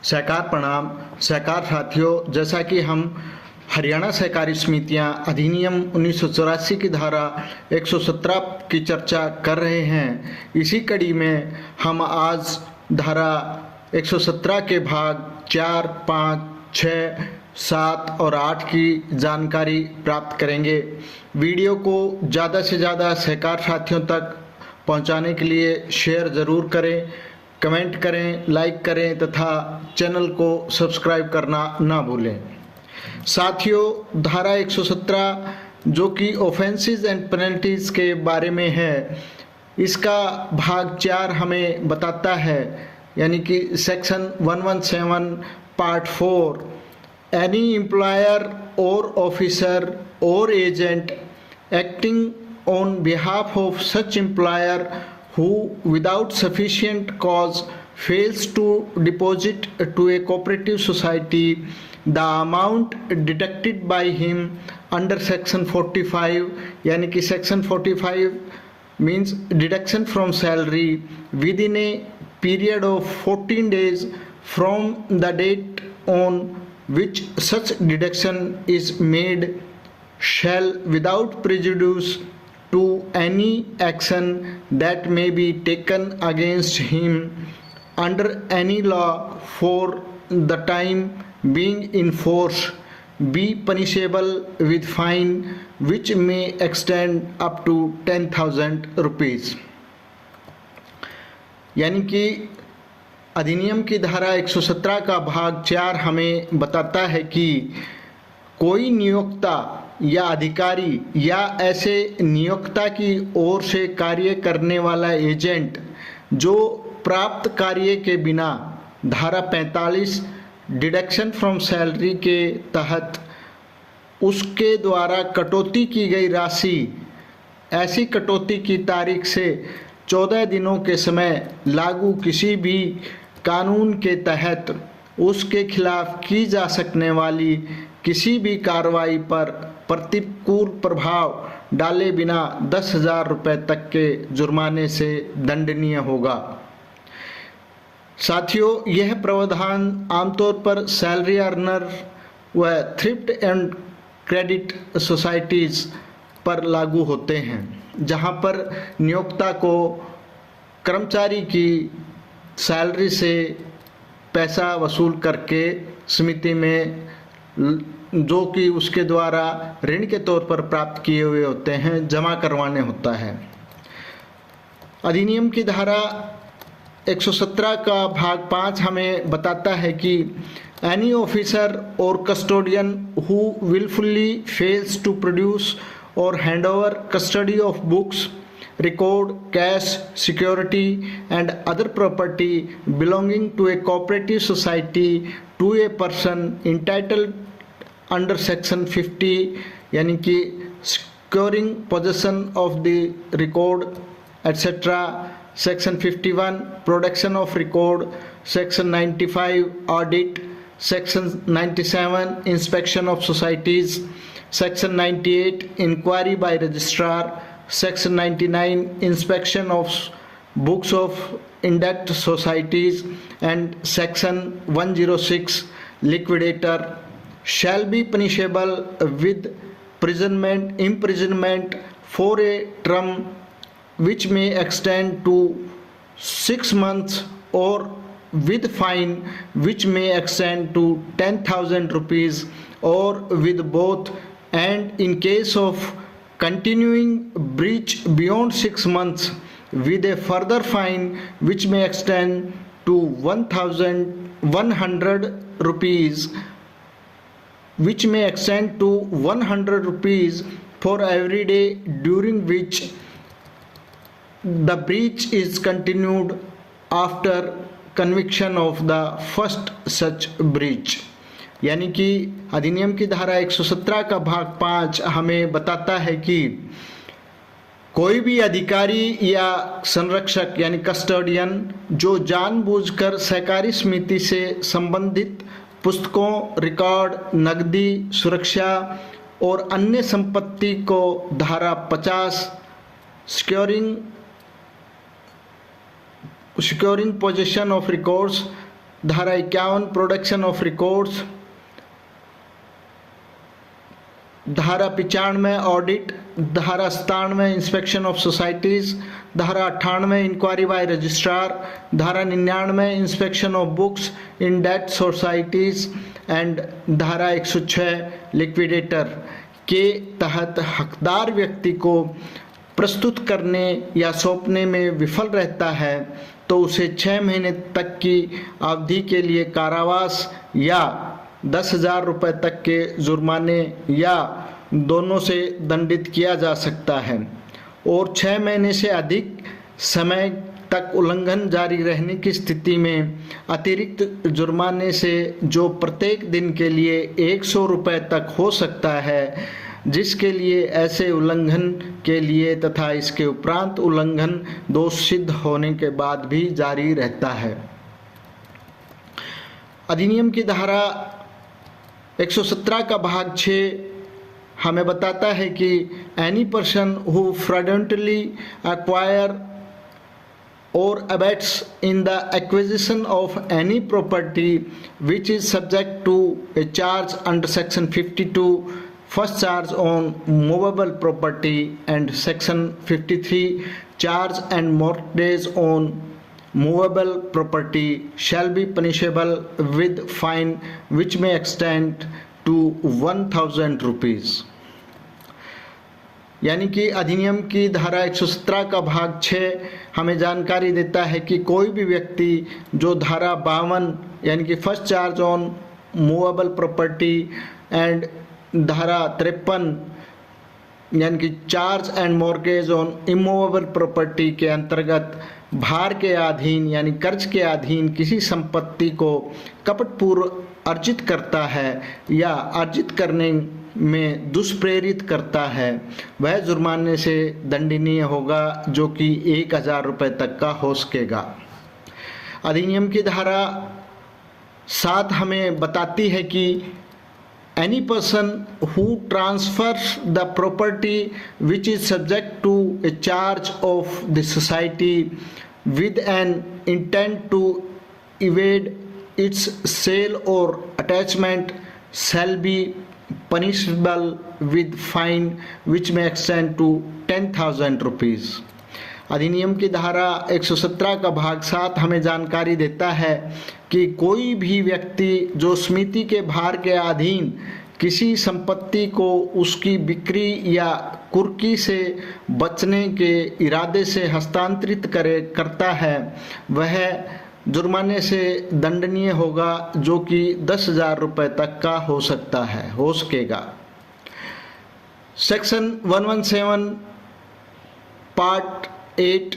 सहकार प्रणाम। सहकार साथियों, जैसा कि हम हरियाणा सहकारी समितियां अधिनियम 1984 की धारा 117 की चर्चा कर रहे हैं, इसी कड़ी में हम आज धारा 117 के भाग 4, 5, 6, 7 और 8 की जानकारी प्राप्त करेंगे। वीडियो को ज़्यादा से ज़्यादा सहकार साथियों तक पहुंचाने के लिए शेयर ज़रूर करें, कमेंट करें, लाइक करें तथा चैनल को सब्सक्राइब करना ना भूलें। साथियों, धारा 117 जो कि ऑफेंसेस एंड पेनल्टीज़ के बारे में है, इसका भाग 4 हमें बताता है, यानी कि सेक्शन 117 पार्ट 4, एनी एम्प्लॉयर और ऑफिसर और agent acting on behalf of such employer who without sufficient cause fails to deposit to a cooperative society the amount deducted by him under section 45, यानी कि section 45 means deduction from salary within a period of 14 days from the date on which such deduction is made shall without prejudice to any action that may be taken against him under any law for the time being in force be punishable with fine which may extend up to 10,000 rupees। यानी कि अधिनियम की धारा 117 का भाग 4 हमें बताता है कि कोई नियोक्ता या अधिकारी या ऐसे नियोक्ता की ओर से कार्य करने वाला एजेंट जो प्राप्त कार्य के बिना धारा 45 डिडक्शन फ्रॉम सैलरी के तहत उसके द्वारा कटौती की गई राशि ऐसी कटौती की तारीख से 14 दिनों के समय लागू किसी भी कानून के तहत उसके खिलाफ की जा सकने वाली किसी भी कार्रवाई पर प्रतिकूल प्रभाव डाले बिना 10,000 रुपये तक के जुर्माने से दंडनीय होगा। साथियों, यह प्रावधान आमतौर पर सैलरी अर्नर व थ्रिफ्ट एंड क्रेडिट सोसाइटीज़ पर लागू होते हैं, जहां पर नियोक्ता को कर्मचारी की सैलरी से पैसा वसूल करके समिति में जो कि उसके द्वारा ऋण के तौर पर प्राप्त किए हुए होते हैं जमा करवाने होता है। अधिनियम की धारा 117 का भाग 5 हमें बताता है कि एनी ऑफिसर और custodian who wilfully fails to produce और hand over custody of books, record, cash, security and other property belonging to a cooperative society to a person entitled under section 50, यानी कि securing possession of the record etc. section 51 production of record, section 95 audit, section 97 inspection of societies, section 98 inquiry by registrar, section 99 inspection of books of index societies and section 106 liquidator shall be punishable with imprisonment for a term which may extend to 6 months or with fine which may extend to 10,000 rupees or with both, and in case of continuing breach beyond 6 months with a further fine which may extend to 1,100 rupees for every day during which the breach is continued after conviction of the first such breach। यानी कि अधिनियम की धारा 117 का भाग 5 हमें बताता है कि कोई भी अधिकारी या संरक्षक यानी कस्टोडियन जो जानबूझकर सहकारी समिति से संबंधित पुस्तकों, रिकॉर्ड, नकदी, सुरक्षा और अन्य संपत्ति को धारा 50 securing possession of records धारा 51 प्रोडक्शन ऑफ रिकॉर्ड्स, धारा 95 ऑडिट, धारा 97 इंस्पेक्शन ऑफ सोसाइटीज़, धारा 98 इंक्वायरी बाय रजिस्ट्रार, धारा 99 inspection of books indebted societies and धारा 106 लिक्विडेटर के तहत हकदार व्यक्ति को प्रस्तुत करने या सौंपने में विफल रहता है तो उसे 6 महीने तक की अवधि के लिए कारावास या 10,000 रुपये तक के जुर्माने या दोनों से दंडित किया जा सकता है और 6 महीने से अधिक समय तक उल्लंघन जारी रहने की स्थिति में अतिरिक्त जुर्माने से जो प्रत्येक दिन के लिए 100 रुपये तक हो सकता है, जिसके लिए ऐसे उल्लंघन के लिए तथा इसके उपरांत उल्लंघन दोष सिद्ध होने के बाद भी जारी रहता है। अधिनियम की धारा 117 का भाग 6 हमें बताता है कि any person who fraudulently acquire or abets in the acquisition of any property which is subject to a charge under section 52 first charge on movable property and section 53 charge and mortgage on movable property shall be punishable with fine which may extend to 1,000 rupees। यानी कि अधिनियम की धारा 117 का भाग 6 हमें जानकारी देता है कि कोई भी व्यक्ति जो धारा 52 यानी कि first charge on movable property and धारा 53 यानी कि charge and mortgage on immovable property के अंतर्गत भार के अधीन यानी कर्ज के अधीन किसी संपत्ति को कपटपूर्व अर्जित करता है या अर्जित करने में दुष्प्रेरित करता है, वह जुर्माने से दंडनीय होगा जो कि 1,000 रुपये तक का हो सकेगा। अधिनियम की धारा 7 हमें बताती है कि any person who transfers the property which is subject to a charge of the society with an intent to evade its sale और attachment shall be punishable with fine which may extend to 10,000 rupees। अधिनियम की धारा 117 का भाग 7 हमें जानकारी देता है कि कोई भी व्यक्ति जो समिति के भार के अधीन किसी संपत्ति को उसकी बिक्री या कुर्की से बचने के इरादे से हस्तांतरित करता है, वह जुर्माने से दंडनीय होगा जो कि 10,000 रुपये तक का हो सकेगा। Section 117 part 8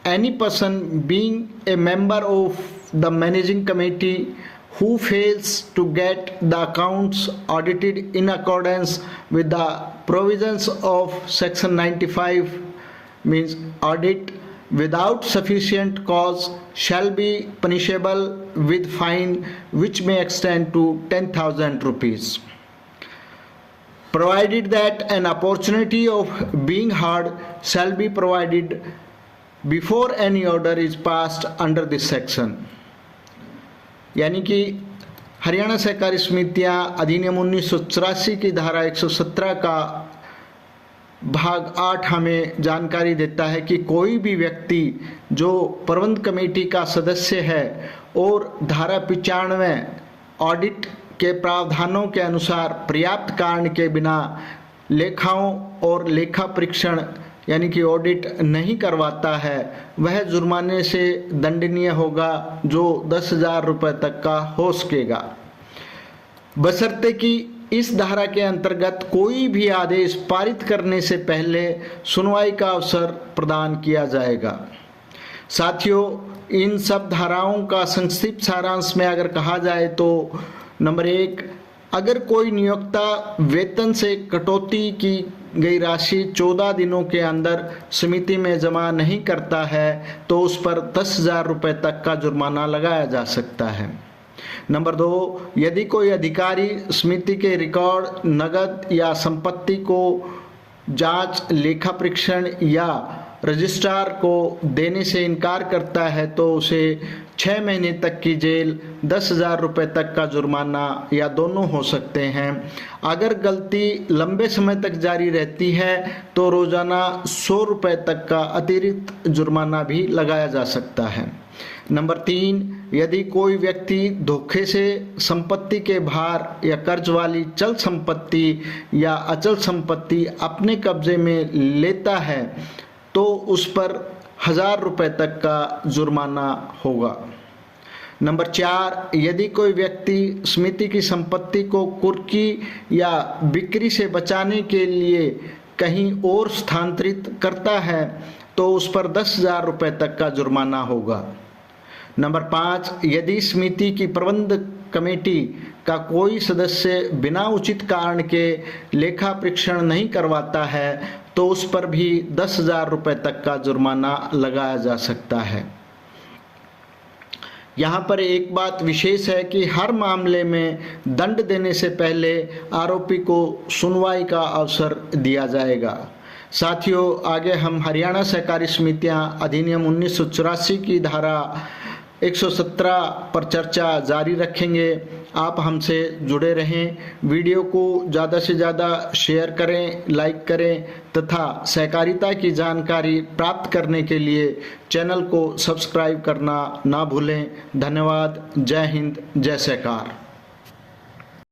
any person being a member of the managing committee who fails to get the accounts audited in accordance with the provisions of section 95 means audit without sufficient cause shall be punishable with fine which may extend to 10,000 rupees, provided that an opportunity of being heard shall be provided before any order is passed under this section। यानी कि हरियाणा सहकारी समितियां अधिनियम 1984 की धारा 117 का भाग 8 हमें जानकारी देता है कि कोई भी व्यक्ति जो प्रबंध कमेटी का सदस्य है और धारा 95 ऑडिट के प्रावधानों के अनुसार पर्याप्त कारण के बिना लेखाओं और लेखा परीक्षण यानी कि ऑडिट नहीं करवाता है, वह जुर्माने से दंडनीय होगा जो 10,000 रुपये तक का हो सकेगा, बशर्ते कि इस धारा के अंतर्गत कोई भी आदेश पारित करने से पहले सुनवाई का अवसर प्रदान किया जाएगा। साथियों, इन सब धाराओं का संक्षिप्त सारांश में अगर कहा जाए तो नंबर 1, अगर कोई नियोक्ता वेतन से कटौती की गई राशि 14 दिनों के अंदर समिति में जमा नहीं करता है तो उस पर 10,000 रुपये तक का जुर्माना लगाया जा सकता है। नंबर 2, यदि कोई अधिकारी समिति के रिकॉर्ड, नगद या संपत्ति को जांच, लेखा परीक्षण या रजिस्ट्रार को देने से इनकार करता है तो उसे 6 महीने तक की जेल, 10,000 रुपये तक का जुर्माना या दोनों हो सकते हैं। अगर गलती लंबे समय तक जारी रहती है तो रोज़ाना 100 रुपये तक का अतिरिक्त जुर्माना भी लगाया जा सकता है। नंबर 3, यदि कोई व्यक्ति धोखे से संपत्ति के भार या कर्ज वाली चल संपत्ति या अचल संपत्ति अपने कब्जे में लेता है तो उस पर 1,000 रुपये तक का जुर्माना होगा। नंबर 4, यदि कोई व्यक्ति समिति की संपत्ति को कुर्की या बिक्री से बचाने के लिए कहीं और स्थानांतरित करता है तो उस पर 10,000 रुपये तक का जुर्माना होगा। नंबर 5, यदि समिति की प्रबंध कमेटी का कोई सदस्य बिना उचित कारण के लेखा परीक्षण नहीं करवाता है तो उस पर भी 10,000 रुपये तक का जुर्माना लगाया जा सकता है। यहाँ पर एक बात विशेष है कि हर मामले में दंड देने से पहले आरोपी को सुनवाई का अवसर दिया जाएगा। साथियों, आगे हम हरियाणा सहकारी समितियाँ अधिनियम 1984 की धारा 117 पर चर्चा जारी रखेंगे। आप हमसे जुड़े रहें, वीडियो को ज़्यादा से ज़्यादा शेयर करें, लाइक करें तथा सहकारिता की जानकारी प्राप्त करने के लिए चैनल को सब्सक्राइब करना ना भूलें। धन्यवाद। जय हिंद, जय सहकार।